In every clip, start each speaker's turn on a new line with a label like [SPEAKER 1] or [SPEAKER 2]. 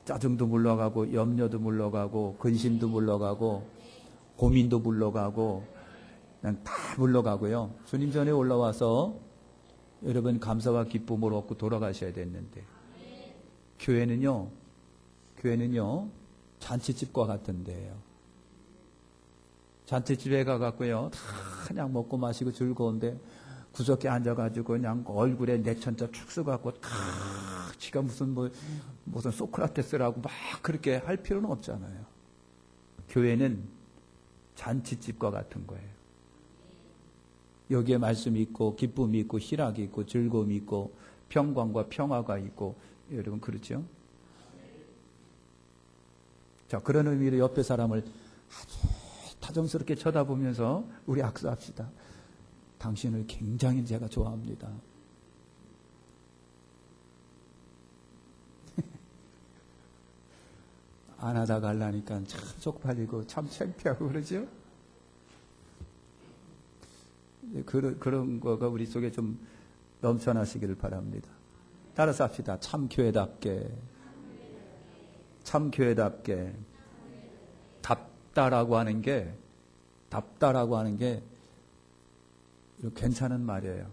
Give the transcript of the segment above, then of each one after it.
[SPEAKER 1] 짜증도 물러가고 염려도 물러가고 근심도 물러가고 고민도 물러가고 그냥 다 물러가고요. 주님 전에 올라와서 여러분 감사와 기쁨을 얻고 돌아가셔야 됐는데 교회는요 잔치집과 같은 데예요. 잔치집에 가갖고요 다 그냥 먹고 마시고 즐거운데 구석에 앉아가지고 그냥 얼굴에 내천자 축 쓰갖고 지가 무슨 소크라테스라고 막 그렇게 할 필요는 없잖아요. 교회는 잔치집과 같은 거예요. 여기에 말씀이 있고 기쁨이 있고 희락이 있고 즐거움이 있고 평강과 평화가 있고 여러분 그렇죠? 자, 그런 의미로 옆에 사람을 아주 다정스럽게 쳐다보면서 우리 악수합시다. 당신을 굉장히 제가 좋아합니다. 안 하다 갈라니까 참 쪽팔리고 참 창피하고 그러죠? 그런 거가 우리 속에 좀 넘쳐나시기를 바랍니다. 따라서 합시다. 참 교회답게 답다라고 하는 게 괜찮은 말이에요.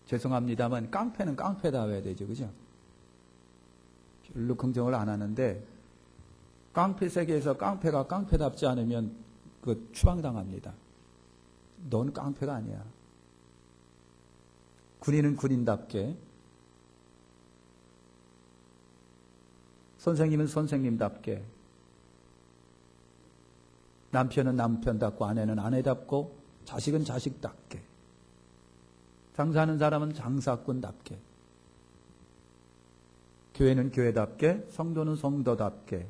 [SPEAKER 1] 죄송합니다만 깡패는 깡패다워야 되죠. 그죠? 별로 긍정을 안 하는데 깡패 세계에서 깡패가 깡패답지 않으면 그 추방당합니다. 넌 깡패가 아니야. 군인은 군인답게, 선생님은 선생님답게, 남편은 남편답고 아내는 아내답고 자식은 자식답게, 장사하는 사람은 장사꾼답게, 교회는 교회답게, 성도는 성도답게,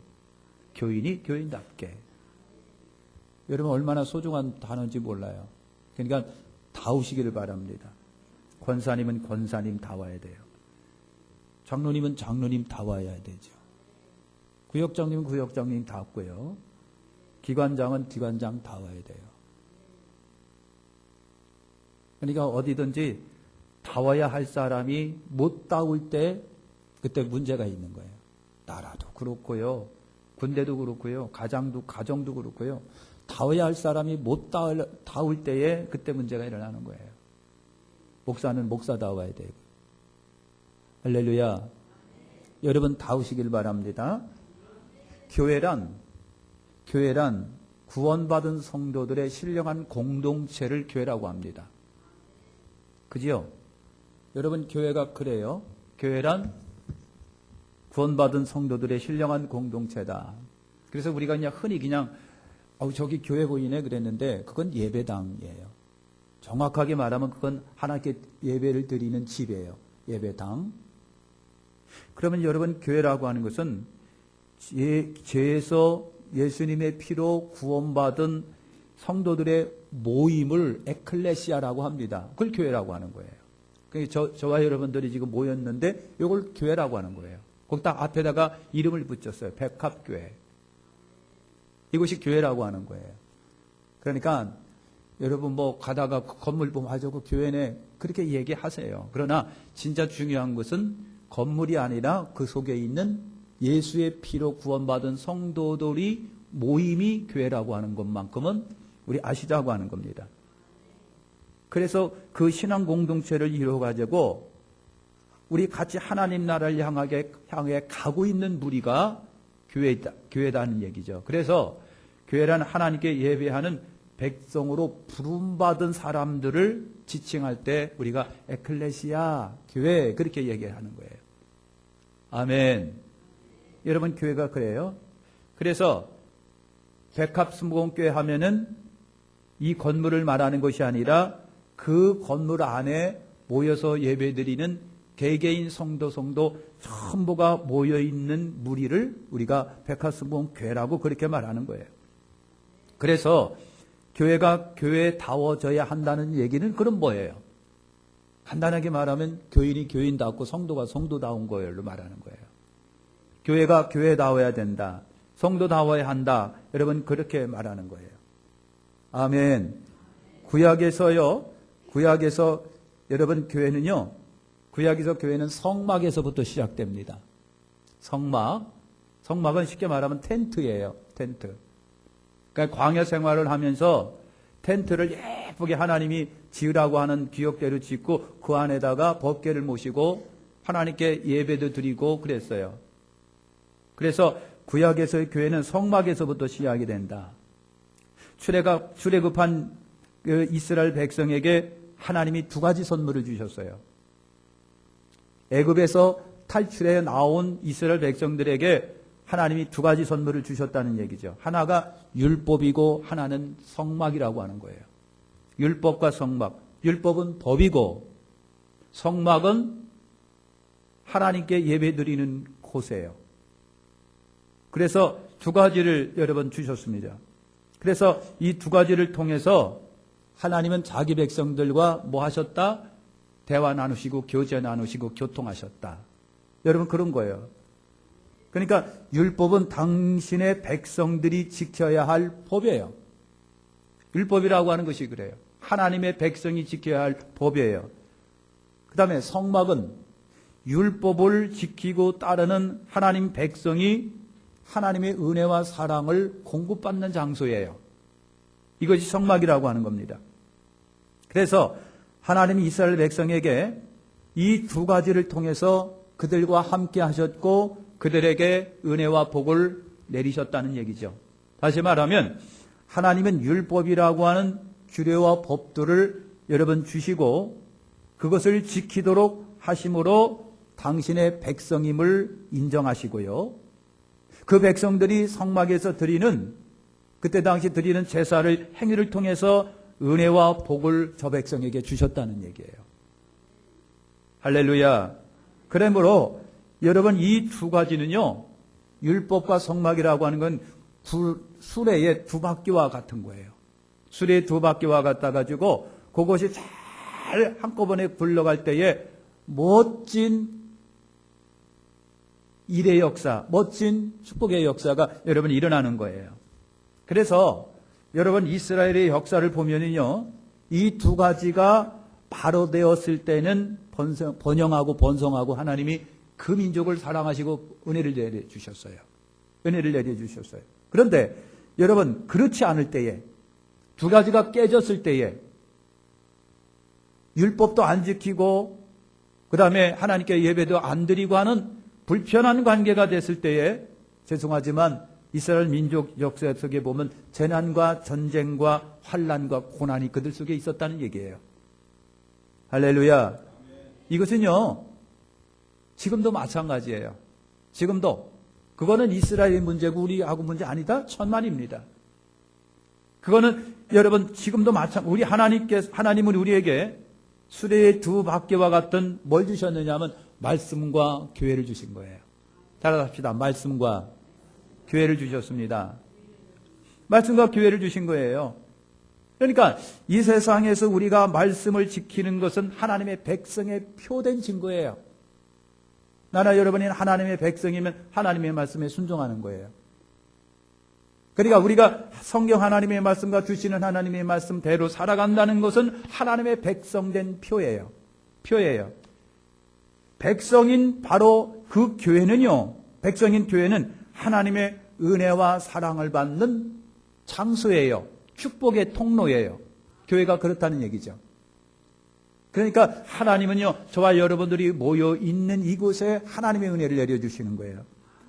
[SPEAKER 1] 교인이 교인답게. 여러분 얼마나 소중한 단어인지 몰라요. 그러니까 다우시기를 바랍니다. 권사님은 권사님 다워야 돼요. 장로님은 장로님 다워야 되죠. 구역장님은 구역장님 다웠고요. 기관장은 기관장 다워야 돼요. 그러니까 어디든지 다워야 할 사람이 못 다울 때 그때 문제가 있는 거예요. 나라도 그렇고요. 군대도 그렇고요. 가정도 그렇고요. 다워야 할 사람이 못 다울 때에 그때 문제가 일어나는 거예요. 목사는 목사다워야 되고. 할렐루야. 여러분 다우시길 바랍니다. 교회란 구원받은 성도들의 신령한 공동체를 교회라고 합니다. 그지요? 여러분 교회가 그래요. 교회란 구원받은 성도들의 신령한 공동체다. 그래서 우리가 그냥 흔히 저기 교회 보이네 그랬는데 그건 예배당이에요. 정확하게 말하면 그건 하나님께 예배를 드리는 집이에요. 예배당. 그러면 여러분 교회라고 하는 것은 죄에서 예수님의 피로 구원받은 성도들의 모임을 에클레시아라고 합니다. 그걸 교회라고 하는 거예요. 그러니까 저와 여러분들이 지금 모였는데 이걸 교회라고 하는 거예요. 거기다 앞에다가 이름을 붙였어요. 백합교회. 이것이 교회라고 하는 거예요. 그러니까 여러분 가다가 건물 보면 저거 교회네 그렇게 얘기하세요. 그러나 진짜 중요한 것은 건물이 아니라 그 속에 있는 예수의 피로 구원받은 성도들이 모임이 교회라고 하는 것만큼은 우리 아시자고 하는 겁니다. 그래서 그 신앙 공동체를 이루어가지고 우리 같이 하나님 나라를 향해 가고 있는 무리가 교회다는 얘기죠. 그래서 교회란 하나님께 예배하는 백성으로 부름받은 사람들을 지칭할 때 우리가 에클레시아, 교회 그렇게 얘기하는 거예요. 아멘. 여러분 교회가 그래요. 그래서 백합수목원교회 하면은 이 건물을 말하는 것이 아니라 그 건물 안에 모여서 예배드리는 개개인 성도 전부가 모여있는 무리를 우리가 백합수목원교회라고 그렇게 말하는 거예요. 그래서 교회가 교회다워져야 한다는 얘기는 그럼 뭐예요? 간단하게 말하면 교인이 교인답고 성도가 성도다운 거예요 말하는 거예요. 교회가 교회다워야 된다. 성도다워야 한다. 여러분 그렇게 말하는 거예요. 아멘. 구약에서 여러분 교회는 성막에서부터 시작됩니다. 성막은 쉽게 말하면 텐트예요. 텐트. 그러니까 광야 생활을 하면서 텐트를 예쁘게 하나님이 지으라고 하는 규격대로 짓고 그 안에다가 법궤를 모시고 하나님께 예배도 드리고 그랬어요. 그래서 구약에서의 교회는 성막에서부터 시작이 된다. 출애굽한 그 이스라엘 백성에게 하나님이 두 가지 선물을 주셨어요. 애굽에서 탈출해 나온 이스라엘 백성들에게 하나님이 두 가지 선물을 주셨다는 얘기죠. 하나가 율법이고 하나는 성막이라고 하는 거예요. 율법과 성막. 율법은 법이고 성막은 하나님께 예배드리는 곳이에요. 그래서 두 가지를 여러분 주셨습니다. 그래서 이 두 가지를 통해서 하나님은 자기 백성들과 뭐 하셨다? 대화 나누시고 교제 나누시고 교통하셨다. 여러분 그런 거예요. 그러니까 율법은 당신의 백성들이 지켜야 할 법이에요. 율법이라고 하는 것이 그래요. 하나님의 백성이 지켜야 할 법이에요. 그 다음에 성막은 율법을 지키고 따르는 하나님 백성이 하나님의 은혜와 사랑을 공급받는 장소예요. 이것이 성막이라고 하는 겁니다. 그래서 하나님이 이스라엘 백성에게 이 두 가지를 통해서 그들과 함께 하셨고 그들에게 은혜와 복을 내리셨다는 얘기죠. 다시 말하면 하나님은 율법이라고 하는 규례와 법들을 여러분 주시고 그것을 지키도록 하심으로 당신의 백성임을 인정하시고요. 그 백성들이 성막에서 드리는 그때 당시 드리는 제사를 행위를 통해서 은혜와 복을 저 백성에게 주셨다는 얘기예요. 할렐루야. 그러므로 여러분 이 두 가지는요. 율법과 성막이라고 하는 건 수레의 두 바퀴와 같은 거예요. 수레의 두 바퀴와 같아 가지고 그것이 잘 한꺼번에 굴러갈 때에 멋진 일의 역사, 멋진 축복의 역사가 여러분 일어나는 거예요. 그래서 여러분 이스라엘의 역사를 보면은요, 이 두 가지가 바로 되었을 때는 번영하고 번성하고 하나님이 그 민족을 사랑하시고 은혜를 내려주셨어요. 은혜를 내려주셨어요. 그런데 여러분 그렇지 않을 때에 두 가지가 깨졌을 때에 율법도 안 지키고 그 다음에 하나님께 예배도 안 드리고 하는 불편한 관계가 됐을 때에 죄송하지만 이스라엘 민족 역사 속에 보면 재난과 전쟁과 환난과 고난이 그들 속에 있었다는 얘기예요. 할렐루야. 이것은요 지금도 마찬가지예요. 지금도 그거는 이스라엘의 문제고 우리하고 문제 아니다? 천만입니다. 그거는 여러분 지금도 우리 하나님은 우리에게 수레의 두 바퀴와 같은 뭘 주셨느냐면 말씀과 교회를 주신 거예요. 따라합시다. 말씀과 교회를 주셨습니다. 말씀과 교회를 주신 거예요. 그러니까 이 세상에서 우리가 말씀을 지키는 것은 하나님의 백성의 표된 증거예요. 나나 여러분이 하나님의 백성이면 하나님의 말씀에 순종하는 거예요. 그러니까 우리가 성경 하나님의 말씀과 주시는 하나님의 말씀대로 살아간다는 것은 하나님의 백성된 표예요. 표예요. 백성인 바로 그 교회는요. 백성인 교회는 하나님의 은혜와 사랑을 받는 장소예요. 축복의 통로예요. 교회가 그렇다는 얘기죠. 그러니까 하나님은요. 저와 여러분들이 모여 있는 이곳에 하나님의 은혜를 내려주시는 거예요.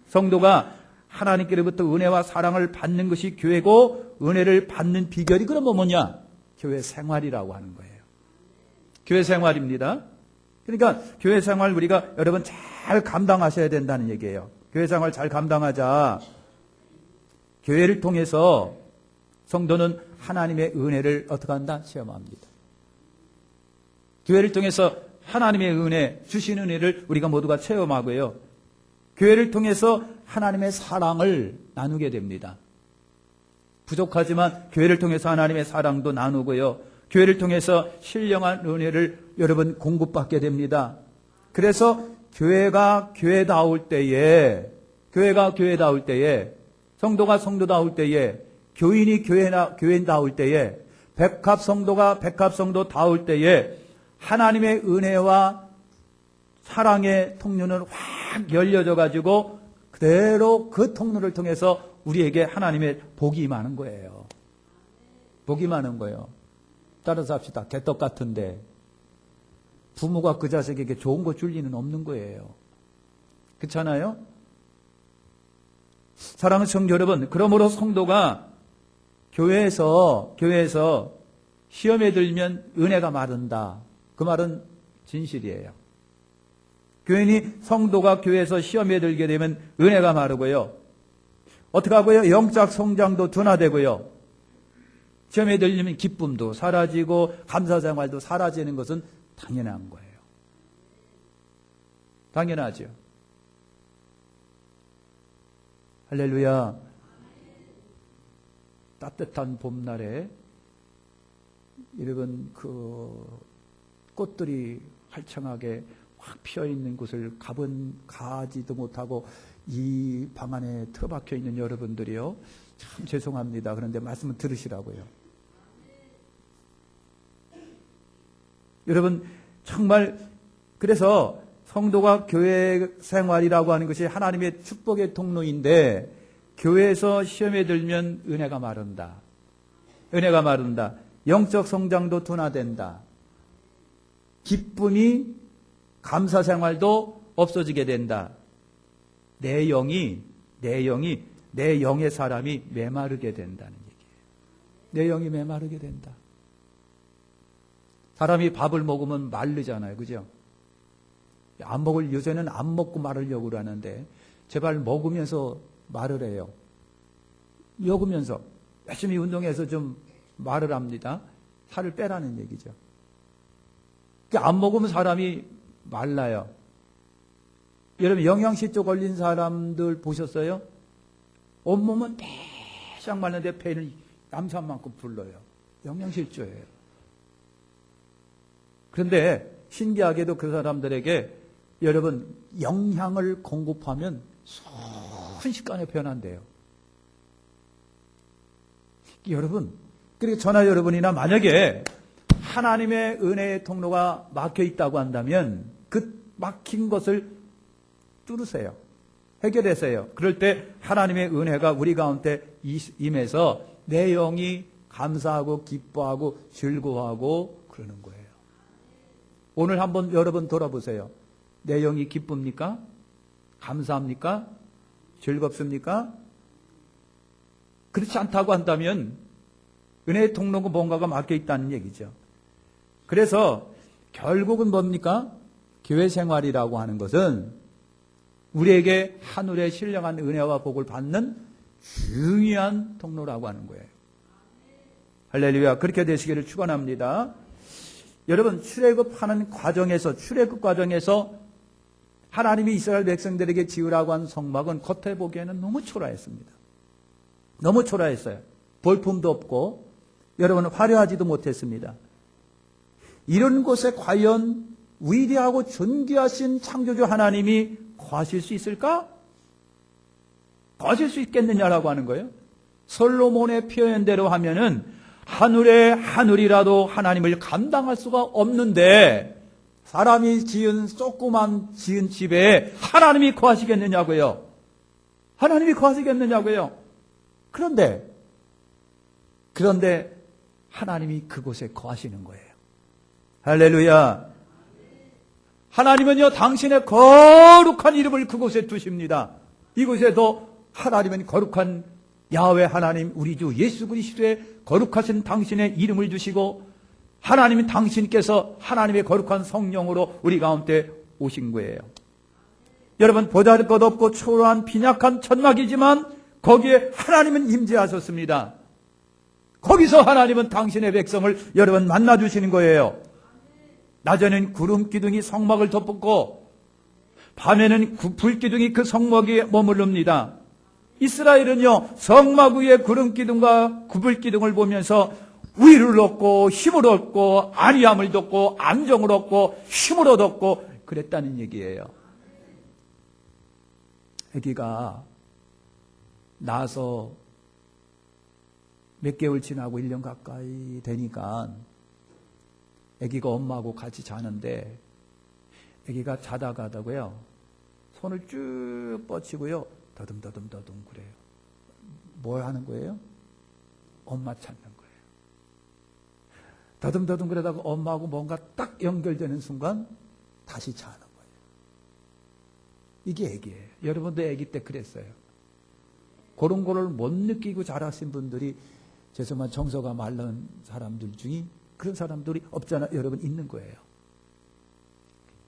[SPEAKER 1] 성도가 하나님께로부터 은혜와 사랑을 받는 것이 교회고 은혜를 받는 비결이 그러면 뭐냐? 교회 생활이라고 하는 거예요. 교회 생활입니다. 그러니까 교회 생활 우리가 여러분 잘 감당하셔야 된다는 얘기예요. 교회 생활 잘 감당하자. 교회를 통해서 성도는 하나님의 은혜를 어떻게 한다? 체험합니다. 교회를 통해서 하나님의 은혜, 주신 은혜를 우리가 모두가 체험하고요. 교회를 통해서 하나님의 사랑을 나누게 됩니다. 부족하지만 교회를 통해서 하나님의 사랑도 나누고요. 교회를 통해서 신령한 은혜를 여러분 공급받게 됩니다. 그래서 교회가 교회다울 때에 성도가 성도다울 때에 교인이 교인다울 때에 백합성도가 백합성도다울 때에 하나님의 은혜와 사랑의 통로는 확 열려져 가지고 그대로 그 통로를 통해서 우리에게 하나님의 복이 임하는 거예요. 복이 임하는 거예요. 따라서 합시다. 개떡 같은데 부모가 그 자식에게 좋은 거 줄 리는 없는 거예요. 그렇잖아요? 사랑하는 성도 여러분, 그러므로 성도가 교회에서 시험에 들면 은혜가 마른다. 그 말은 진실이에요. 성도가 교회에서 시험에 들게 되면 은혜가 마르고요. 어떻게 하고요? 영적 성장도 둔화되고요. 시험에 들리면 기쁨도 사라지고 감사생활도 사라지는 것은 당연한 거예요. 당연하죠. 할렐루야. 따뜻한 봄날에 여러분 그 꽃들이 활창하게 확 피어있는 곳을 가지도 못하고 이 방 안에 틀어박혀 있는 여러분들이요. 참 죄송합니다. 그런데 말씀을 들으시라고요. 여러분 정말 그래서 성도가 교회 생활이라고 하는 것이 하나님의 축복의 통로인데 교회에서 시험에 들면 은혜가 마른다. 은혜가 마른다. 영적 성장도 둔화된다. 기쁨이 감사 생활도 없어지게 된다. 내 영의 사람이 메마르게 된다는 얘기예요. 내 영이 메마르게 된다. 사람이 밥을 먹으면 마르잖아요. 그죠? 요새는 안 먹고 마르려고 그러는데 제발 먹으면서 마르래요. 먹으면서 열심히 운동해서 좀 마르랍니다. 살을 빼라는 얘기죠. 안 먹으면 사람이 말라요. 여러분 영양실조 걸린 사람들 보셨어요? 온몸은 빼싹 마른데 배는 남산만큼 불러요. 영양실조예요. 그런데 신기하게도 그 사람들에게 여러분 영양을 공급하면 순식간에 변한대요. 여러분, 그리고 저나 여러분이나 만약에 하나님의 은혜의 통로가 막혀 있다고 한다면 그 막힌 것을 뚫으세요. 해결하세요. 그럴 때 하나님의 은혜가 우리 가운데 임해서 내 영이 감사하고 기뻐하고 즐거워하고 그러는 거예요. 오늘 한번 여러분 돌아보세요. 내 영이 기쁩니까? 감사합니까? 즐겁습니까? 그렇지 않다고 한다면 은혜의 통로가 뭔가가 막혀 있다는 얘기죠. 그래서 결국은 뭡니까? 교회 생활이라고 하는 것은 우리에게 하늘의 신령한 은혜와 복을 받는 중요한 통로라고 하는 거예요. 할렐루야. 그렇게 되시기를 축원합니다. 여러분 출애굽 과정에서 하나님이 이스라엘 백성들에게 지으라고 한 성막은 겉에 보기에는 너무 초라했습니다. 너무 초라했어요. 볼품도 없고 여러분 화려하지도 못했습니다. 이런 곳에 과연 위대하고 존귀하신 창조주 하나님이 거하실 수 있을까? 거하실 수 있겠느냐라고 하는 거예요. 솔로몬의 표현대로 하면은 하늘의 하늘이라도 하나님을 감당할 수가 없는데 사람이 지은 집에 하나님이 거하시겠느냐고요. 하나님이 거하시겠느냐고요. 그런데 하나님이 그곳에 거하시는 거예요. 할렐루야. 하나님은요 당신의 거룩한 이름을 그곳에 두십니다. 이곳에도 하나님은 거룩한 야훼 하나님 우리 주 예수 그리스도의 거룩하신 당신의 이름을 주시고 하나님은 당신께서 하나님의 거룩한 성령으로 우리 가운데 오신 거예요. 여러분 보잘것없고 초라한 빈약한 천막이지만 거기에 하나님은 임재하셨습니다. 거기서 하나님은 당신의 백성을 여러분 만나주시는 거예요. 낮에는 구름 기둥이 성막을 덮고 밤에는 불 기둥이 그 성막 위에 머무릅니다. 이스라엘은요 성막 위에 구름 기둥과 불 기둥을 보면서 위를 얻고 힘을 얻고 안위함을 얻고 안정을 얻고 힘을 얻었고 그랬다는 얘기예요. 아기가 나서 몇 개월 지나고 1년 가까이 되니까 아기가 엄마하고 같이 자는데 아기가 자다가다고요 손을 쭉 뻗치고요 더듬더듬 그래요. 뭘 하는 거예요? 엄마 찾는 거예요. 더듬더듬 그러다가 엄마하고 뭔가 딱 연결되는 순간 다시 자는 거예요. 이게 애기예요. 여러분도 애기 때 그랬어요. 그런 거를 못 느끼고 자라신 분들이 죄송한 정서가 마른 사람들 중에 그런 사람들이 없잖아. 여러분 있는 거예요.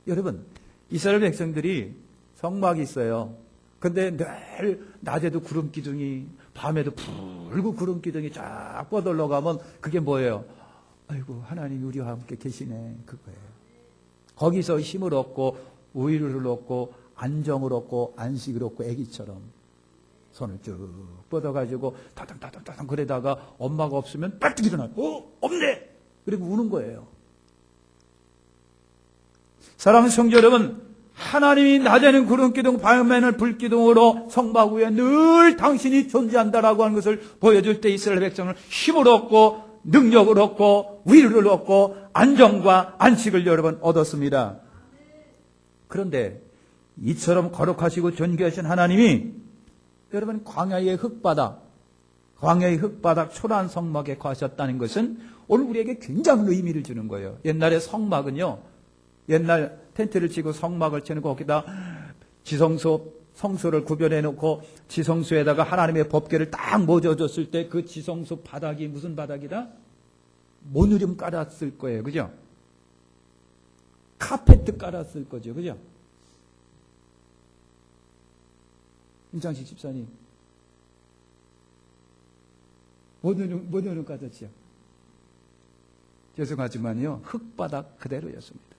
[SPEAKER 1] 여러분 이스라엘 백성들이 성막이 있어요. 근데 늘 낮에도 구름 기둥이 밤에도 붉고 구름 기둥이 쫙 뻗어러 가면 그게 뭐예요? 아이고 하나님이 우리와 함께 계시네. 그거예요. 거기서 힘을 얻고 우위를 얻고 안정을 얻고 안식을 얻고 애기처럼 손을 쭉 뻗어가지고 타당타당 그러다가 엄마가 없으면 빨리 일어나. 없네. 그리고 우는 거예요. 사랑하는 성도 여러분, 하나님이 낮에는 구름기둥 밤에는 불기둥으로 성막 위에 늘 당신이 존재한다라고 하는 것을 보여줄 때 이스라엘 백성을 힘을 얻고 능력을 얻고 위로를 얻고 안정과 안식을 여러분 얻었습니다. 그런데 이처럼 거룩하시고 존귀하신 하나님이 여러분 광야의 흙바닥 초라한 성막에 거하셨다는 것은 오늘 우리에게 굉장한 의미를 주는 거예요. 옛날에 성막은요, 옛날 텐트를 치고 성막을 치는 거기다 지성소, 성소를 구별해 놓고 지성소에다가 하나님의 법궤를 딱 꽂아줬을 때 그 지성소 바닥이 무슨 바닥이다? 모누림 깔았을 거예요. 그죠? 카페트 깔았을 거죠. 그죠? 임창식 집사님. 모누림 깔았죠. 죄송하지만요. 흙바닥 그대로였습니다.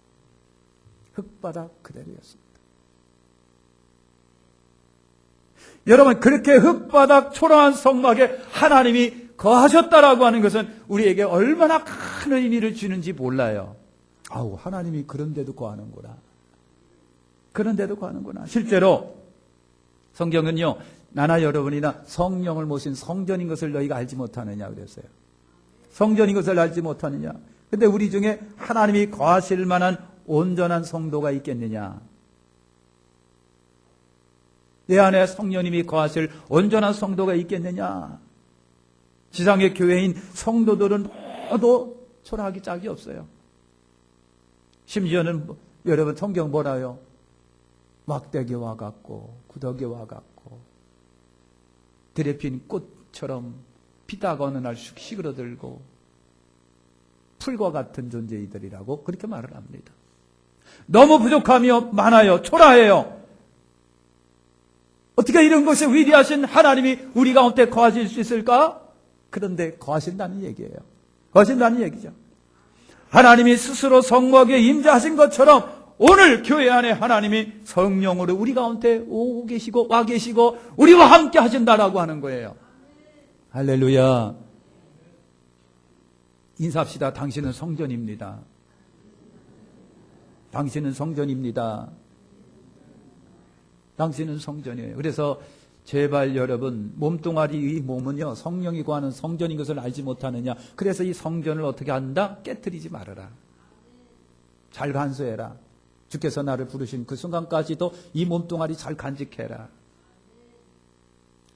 [SPEAKER 1] 흙바닥 그대로였습니다. 여러분 그렇게 흙바닥 초라한 성막에 하나님이 거하셨다라고 하는 것은 우리에게 얼마나 큰 의미를 주는지 몰라요. 아우 하나님이 그런데도 거하는구나. 그런데도 거하는구나. 실제로 성경은요. 나나 여러분이나 성령을 모신 성전인 것을 너희가 알지 못하느냐 그랬어요. 성전인 것을 알지 못하느냐. 근데 우리 중에 하나님이 거하실 만한 온전한 성도가 있겠느냐. 내 안에 성령님이 거하실 온전한 성도가 있겠느냐. 지상의 교회인 성도들은 모두 초라하기 짝이 없어요. 심지어는 여러분 성경 뭐라요? 막대기와 같고 구더기와 같고 들에 핀 꽃처럼 피다가 어느 날 쑥 시그러들고 풀과 같은 존재이들이라고 그렇게 말을 합니다. 너무 부족함이 많아요. 초라해요. 어떻게 이런 것이 위대하신 하나님이 우리 가운데 거하실 수 있을까? 그런데 거하신다는 얘기예요. 거하신다는 얘기죠. 하나님이 스스로 성막에 임재하신 것처럼 오늘 교회 안에 하나님이 성령으로 우리 가운데 오고 계시고 와 계시고 우리와 함께 하신다라고 하는 거예요. 할렐루야. 인사합시다. 당신은 성전입니다. 당신은 성전입니다. 당신은 성전이에요. 그래서 제발 여러분 몸뚱아리 이 몸은요 성령이 거하는 성전인 것을 알지 못하느냐. 그래서 이 성전을 어떻게 한다? 깨트리지 말아라. 잘 간수해라. 주께서 나를 부르신 그 순간까지도 이 몸뚱아리 잘 간직해라.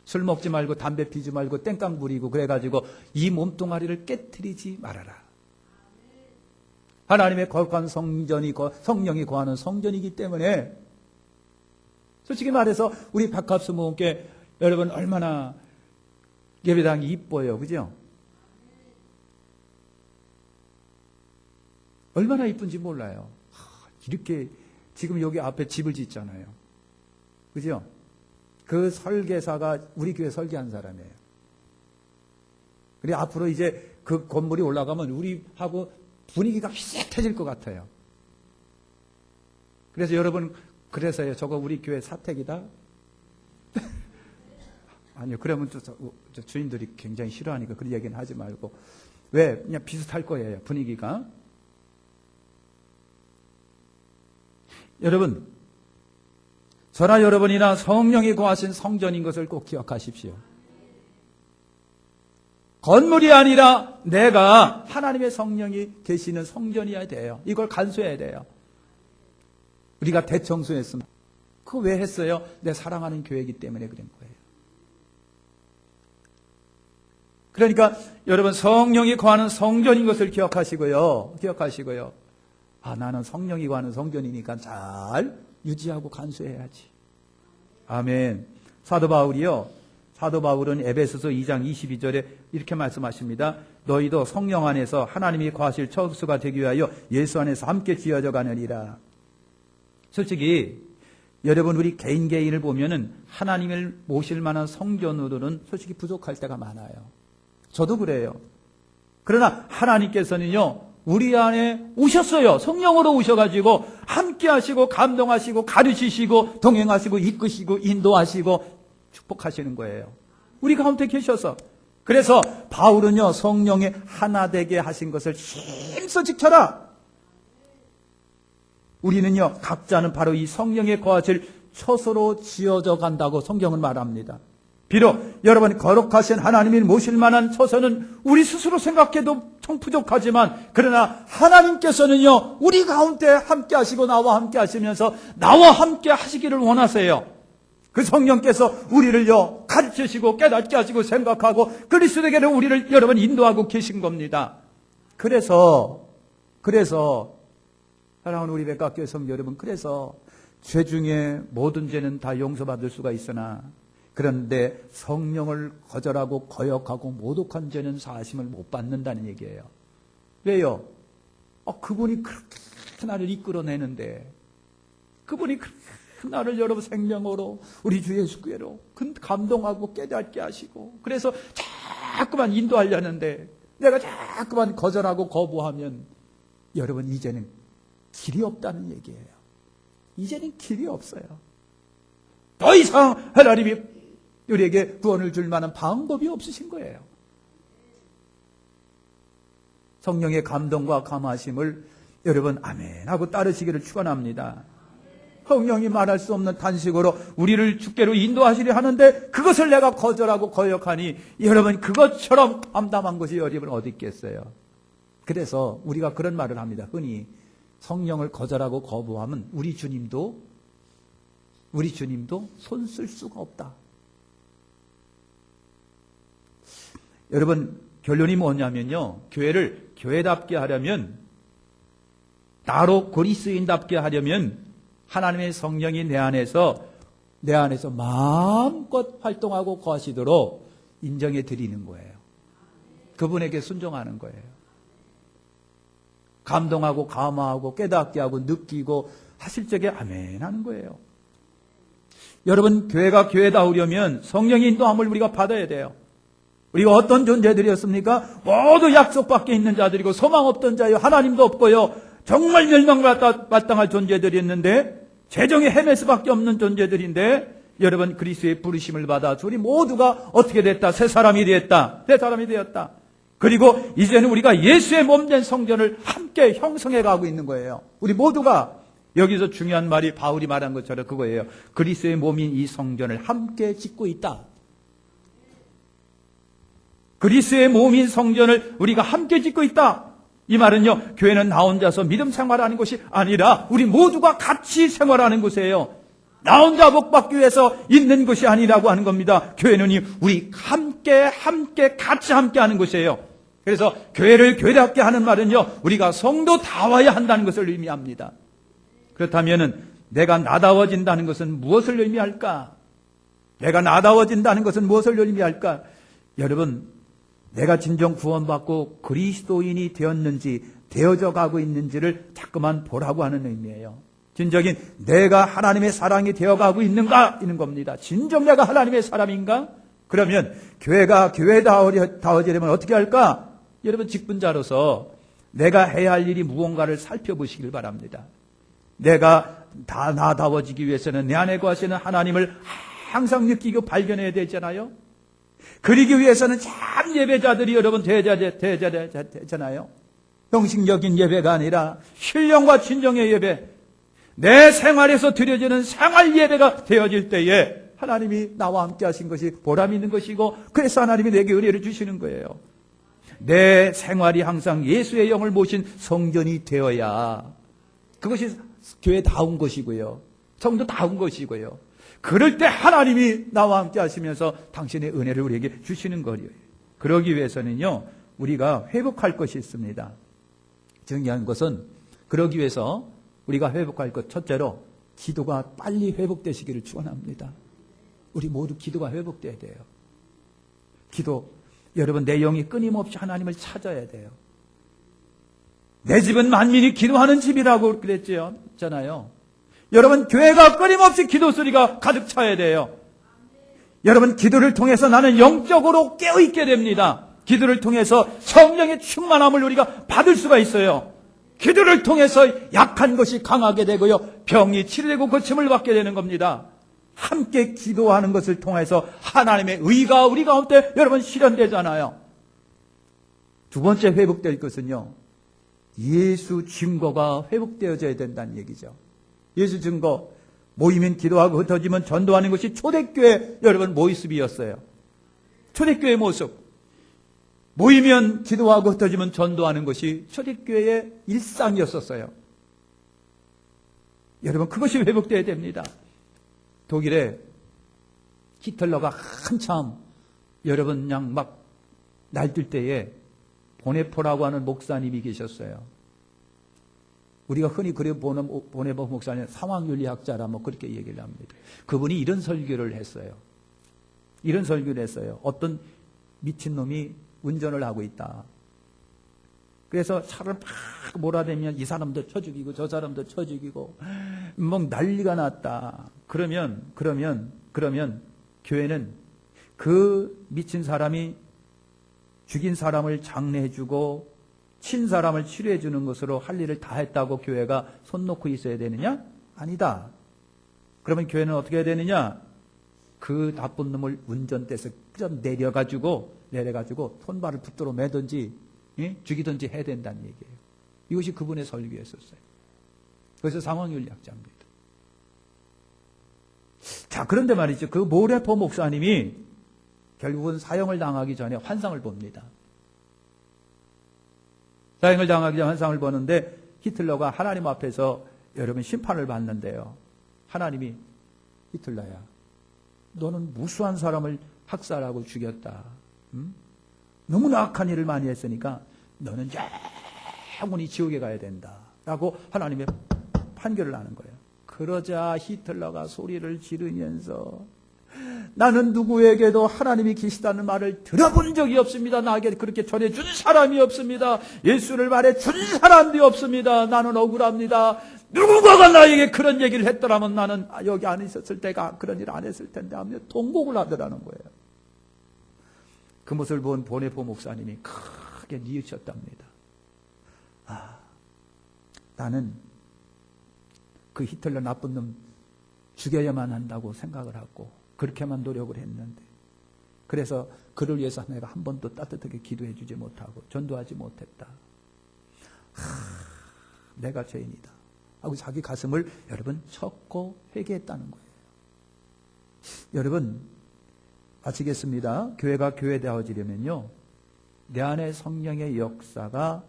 [SPEAKER 1] 술 먹지 말고 담배 피지 말고 땡깡 부리고 그래가지고 이 몸뚱아리를 깨트리지 말아라. 하나님의 거룩한 성전이 성령이 거하는 성전이기 때문에 솔직히 말해서 우리 박합수 모험께 여러분 얼마나 예배당이 이뻐요. 그죠? 얼마나 이쁜지 몰라요. 이렇게 지금 여기 앞에 집을 짓잖아요. 그죠? 그 설계사가 우리 교회 설계한 사람이에요. 그리고 앞으로 이제 그 건물이 올라가면 우리하고 분위기가 비슷해질 것 같아요. 그래서 여러분 그래서요. 저거 우리 교회 사택이다? 아니요. 그러면 저 주인들이 굉장히 싫어하니까 그런 얘기는 하지 말고. 왜? 그냥 비슷할 거예요. 분위기가. 여러분, 저나 여러분이나 성령이 거하신 성전인 것을 꼭 기억하십시오. 건물이 아니라 내가 하나님의 성령이 계시는 성전이어야 돼요. 이걸 간수해야 돼요. 우리가 대청소했으면 그거 왜 했어요? 내 사랑하는 교회이기 때문에 그런 거예요. 그러니까 여러분 성령이 거하는 성전인 것을 기억하시고요. 나는 성령이 거하는 성전이니까 잘 유지하고 간수해야지. 아멘. 사도 바울은 에베소서 2장 22절에 이렇게 말씀하십니다. 너희도 성령 안에서 하나님이 거하실 처소가 되기 위하여 예수 안에서 함께 지어져 가느니라. 솔직히 여러분 우리 개인을 보면은 하나님을 모실 만한 성전으로는 솔직히 부족할 때가 많아요. 저도 그래요. 그러나 하나님께서는요 우리 안에 오셨어요. 성령으로 오셔가지고 함께 하시고 감동하시고 가르치시고 동행하시고 이끄시고 인도하시고 축복하시는 거예요. 우리 가운데 계셔서. 그래서 바울은요 성령의 하나 되게 하신 것을 힘써 지켜라. 우리는요 각자는 바로 이 성령에 거하실 처소로 지어져 간다고 성경은 말합니다. 비록 여러분 거룩하신 하나님이 모실 만한 처소는 우리 스스로 생각해도 청 부족하지만 그러나 하나님께서는요 우리 가운데 함께 하시고 나와 함께 하시면서 나와 함께 하시기를 원하세요. 그 성령께서 우리를요 가르치시고 깨닫게 하시고 생각하고 그리스도에게는 우리를 여러분 인도하고 계신 겁니다. 그래서 사랑하는 우리 백각교회 성도 여러분, 그래서 죄 중에 모든 죄는 다 용서받을 수가 있으나 그런데 성령을 거절하고 거역하고 모독한 죄는 사하심을 못 받는다는 얘기예요. 왜요? 그분이 그렇게 나를 이끌어내는데, 그분이 그렇게 나를 여러분 생명으로 우리 주 예수께로 감동하고 깨닫게 하시고, 그래서 자꾸만 인도하려는데 내가 자꾸만 거절하고 거부하면 여러분 이제는 길이 없다는 얘기예요. 이제는 길이 없어요. 더 이상 하나님이 우리에게 구원을 줄 만한 방법이 없으신 거예요. 성령의 감동과 감화심을 여러분 아멘 하고 따르시기를 축원합니다. 성령이 말할 수 없는 탄식으로 우리를 주께로 인도하시려 하는데 그것을 내가 거절하고 거역하니 여러분 그것처럼 감담한 것이 여러분 어디 있겠어요. 그래서 우리가 그런 말을 합니다. 흔히 성령을 거절하고 거부하면 우리 주님도 손 쓸 수가 없다. 여러분 결론이 뭐냐면요, 교회를 교회답게 하려면, 나로 그리스도인답게 하려면 하나님의 성령이 내 안에서 마음껏 활동하고 거하시도록 인정해 드리는 거예요. 그분에게 순종하는 거예요. 감동하고 감화하고 깨닫게 하고 느끼고 하실 적에 아멘 하는 거예요. 여러분 교회가 교회다우려면 성령의 인도함을 우리가 받아야 돼요. 우리가 어떤 존재들이었습니까? 모두 약속 밖에 있는 자들이고 소망 없던 자요, 하나님도 없고요, 정말 멸망마땅할 존재들이었는데 재정에 헤맬 수밖에 없는 존재들인데 여러분 그리스도의 부르심을 받아 우리 모두가 어떻게 됐다? 새 사람이 되었다. 그리고 이제는 우리가 예수의 몸된 성전을 함께 형성해 가고 있는 거예요. 우리 모두가. 여기서 중요한 말이 바울이 말한 것처럼 그거예요. 그리스도의 몸인 이 성전을 함께 짓고 있다. 그리스도의 몸인 성전을 우리가 함께 짓고 있다. 이 말은요, 교회는 나 혼자서 믿음 생활하는 것이 아니라 우리 모두가 같이 생활하는 곳이에요. 나 혼자 복받기 위해서 있는 것이 아니라고 하는 겁니다. 교회는 우리 함께 같이 함께 하는 곳이에요. 그래서 교회를 교회답게 하는 말은요, 우리가 성도 다 와야 한다는 것을 의미합니다. 그렇다면 내가 나다워진다는 것은 무엇을 의미할까? 여러분, 내가 진정 구원받고 그리스도인이 되었는지 되어져 가고 있는지를 자꾸만 보라고 하는 의미예요. 진정인 내가 하나님의 사랑이 되어가고 있는가? 이는 겁니다. 진정 내가 하나님의 사람인가? 그러면 교회가 교회다워지려면 어떻게 할까? 여러분 직분자로서 내가 해야 할 일이 무언가를 살펴보시길 바랍니다. 내가 다 나다워지기 위해서는 내 안에 거하시는 하나님을 항상 느끼고 발견해야 되잖아요. 그러기 위해서는 참 예배자들이 여러분 되잖아요. 형식적인 예배가 아니라 신령과 진정의 예배, 내 생활에서 드려지는 생활 예배가 되어질 때에 하나님이 나와 함께 하신 것이 보람 있는 것이고, 그래서 하나님이 내게 은혜를 주시는 거예요. 내 생활이 항상 예수의 영을 모신 성전이 되어야 그것이 교회다운 것이고요. 성도 다운 것이고요. 그럴 때 하나님이 나와 함께 하시면서 당신의 은혜를 우리에게 주시는 거예요. 그러기 위해서는요, 우리가 회복할 것이 있습니다. 중요한 것은 그러기 위해서 우리가 회복할 것, 첫째로 기도가 빨리 회복되시기를 축원합니다. 우리 모두 기도가 회복돼야 돼요. 기도, 여러분 내 영이 끊임없이 하나님을 찾아야 돼요. 내 집은 만민이 기도하는 집이라고 그랬잖아요. 여러분 교회가 끊임없이 기도 소리가 가득 차야 돼요. 여러분 기도를 통해서 나는 영적으로 깨어있게 됩니다. 기도를 통해서 성령의 충만함을 우리가 받을 수가 있어요. 기도를 통해서 약한 것이 강하게 되고요, 병이 치료되고 고침을 받게 되는 겁니다. 함께 기도하는 것을 통해서 하나님의 의가 우리 가운데 여러분 실현되잖아요. 두 번째 회복될 것은요, 예수 증거가 회복되어져야 된다는 얘기죠. 예수 증거, 모이면 기도하고 흩어지면 전도하는 것이 초대교회 여러분 모습이었어요. 초대교회의 모습. 모이면 기도하고 흩어지면 전도하는 것이 초대교회의 일상이었었어요. 여러분 그것이 회복되어야 됩니다. 독일에 히틀러가 한참 여러분 그냥 막 날뛸 때에 보네포라고 하는 목사님이 계셨어요. 우리가 흔히 그래 보는 보네포 목사님 상황윤리학자라 뭐 그렇게 얘기를 합니다. 그분이 이런 설교를 했어요. 이런 설교를 했어요. 어떤 미친놈이 운전을 하고 있다. 그래서 차를 막 몰아대면 이 사람도 쳐 죽이고 저 사람도 쳐 죽이고 막 난리가 났다. 그러면 교회는 그 미친 사람이 죽인 사람을 장례해주고 친 사람을 치료해주는 것으로 할 일을 다 했다고 교회가 손 놓고 있어야 되느냐? 아니다. 그러면 교회는 어떻게 해야 되느냐? 그 나쁜 놈을 운전대에서 내려가지고 손발을 붙들어 매든지 죽이든지 해야 된다는 얘기예요. 이것이 그분의 설교였었어요. 그래서 상황윤리학자입니다. 자, 그런데 말이죠. 그 모레포 목사님이 결국은 사형을 당하기 전에 환상을 봅니다. 사형을 당하기 전에 환상을 보는데 히틀러가 하나님 앞에서 여러분 심판을 받는데요. 하나님이 히틀러야, 너는 무수한 사람을 학살하고 죽였다. 너무나 악한 일을 많이 했으니까 너는 영원히 지옥에 가야 된다. 라고 하나님의 판결을 하는 거예요. 그러자 히틀러가 소리를 지르면서 나는 누구에게도 하나님이 계시다는 말을 들어본 적이 없습니다. 나에게 그렇게 전해준 사람이 없습니다. 예수를 말해준 사람이 없습니다. 나는 억울합니다. 누군가가 나에게 그런 얘기를 했더라면 나는 여기 안 있었을 때가 그런 일 안 했을 텐데 하며 통곡을 하더라는 거예요. 그 모습을 본 보네포 목사님이 크게 뉘우쳤답니다. 나는 그 히틀러 나쁜 놈 죽여야만 한다고 생각을 하고 그렇게만 노력을 했는데, 그래서 그를 위해서 내가 한 번도 따뜻하게 기도해 주지 못하고 전도하지 못했다. 내가 죄인이다 하고 자기 가슴을 여러분 쳤고 회개했다는 거예요. 여러분 마치겠습니다. 교회가 교회되어지려면요, 내 안에 성령의 역사가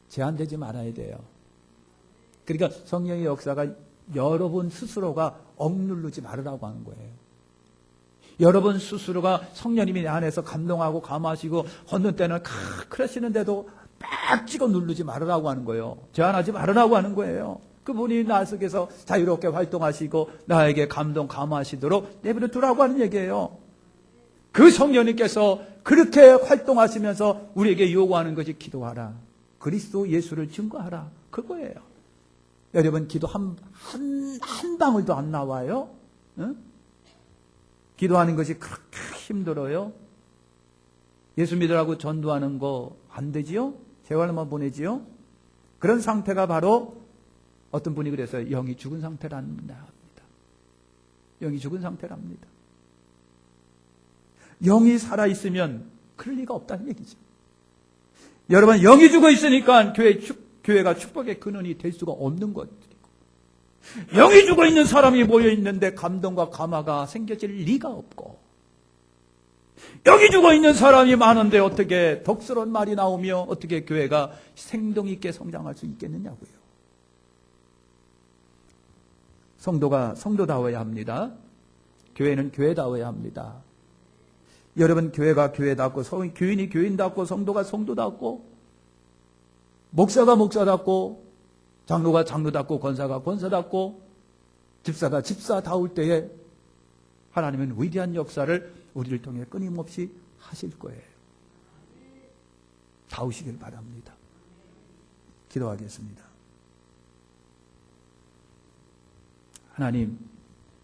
[SPEAKER 1] 제한되지 말아야 돼요. 그러니까 성령의 역사가 여러분 스스로가 억누르지 말으라고 하는 거예요. 여러분 스스로가 성령님이 내 안에서 감동하고 감화하시고 어느 때는 그러시는데도 막 찍어 누르지 말으라고 하는 거예요. 제한하지 말으라고 하는 거예요. 그분이 나 속에서 자유롭게 활동하시고 나에게 감동 감화하시도록 내버려 두라고 하는 얘기예요. 그 성령님께서 그렇게 활동하시면서 우리에게 요구하는 것이 기도하라, 그리스도 예수를 증거하라, 그거예요. 여러분 기도 한 방울도 안 나와요? 응? 기도하는 것이 그렇게 힘들어요? 예수 믿으라고 전도하는 거 안 되지요? 세월만 보내지요? 그런 상태가 바로 어떤 분이 그래서 영이 죽은 상태랍니다. 영이 죽은 상태랍니다. 영이 살아있으면 그럴 리가 없다는 얘기죠. 여러분 영이 죽어 있으니까 교회가 축복의 근원이 될 수가 없는 것들이고, 영이 죽어 있는 사람이 모여 있는데 감동과 감화가 생겨질 리가 없고, 영이 죽어 있는 사람이 많은데 어떻게 덕스러운 말이 나오며 어떻게 교회가 생동 있게 성장할 수 있겠느냐고요. 성도가 성도다워야 합니다. 교회는 교회다워야 합니다. 여러분, 교회가 교회답고, 교인이 교인답고, 성도가 성도답고, 목사가 목사답고, 장로가 장로답고, 권사가 권사답고, 집사가 집사다울 때에 하나님은 위대한 역사를 우리를 통해 끊임없이 하실 거예요. 다우시길 바랍니다. 기도하겠습니다. 하나님,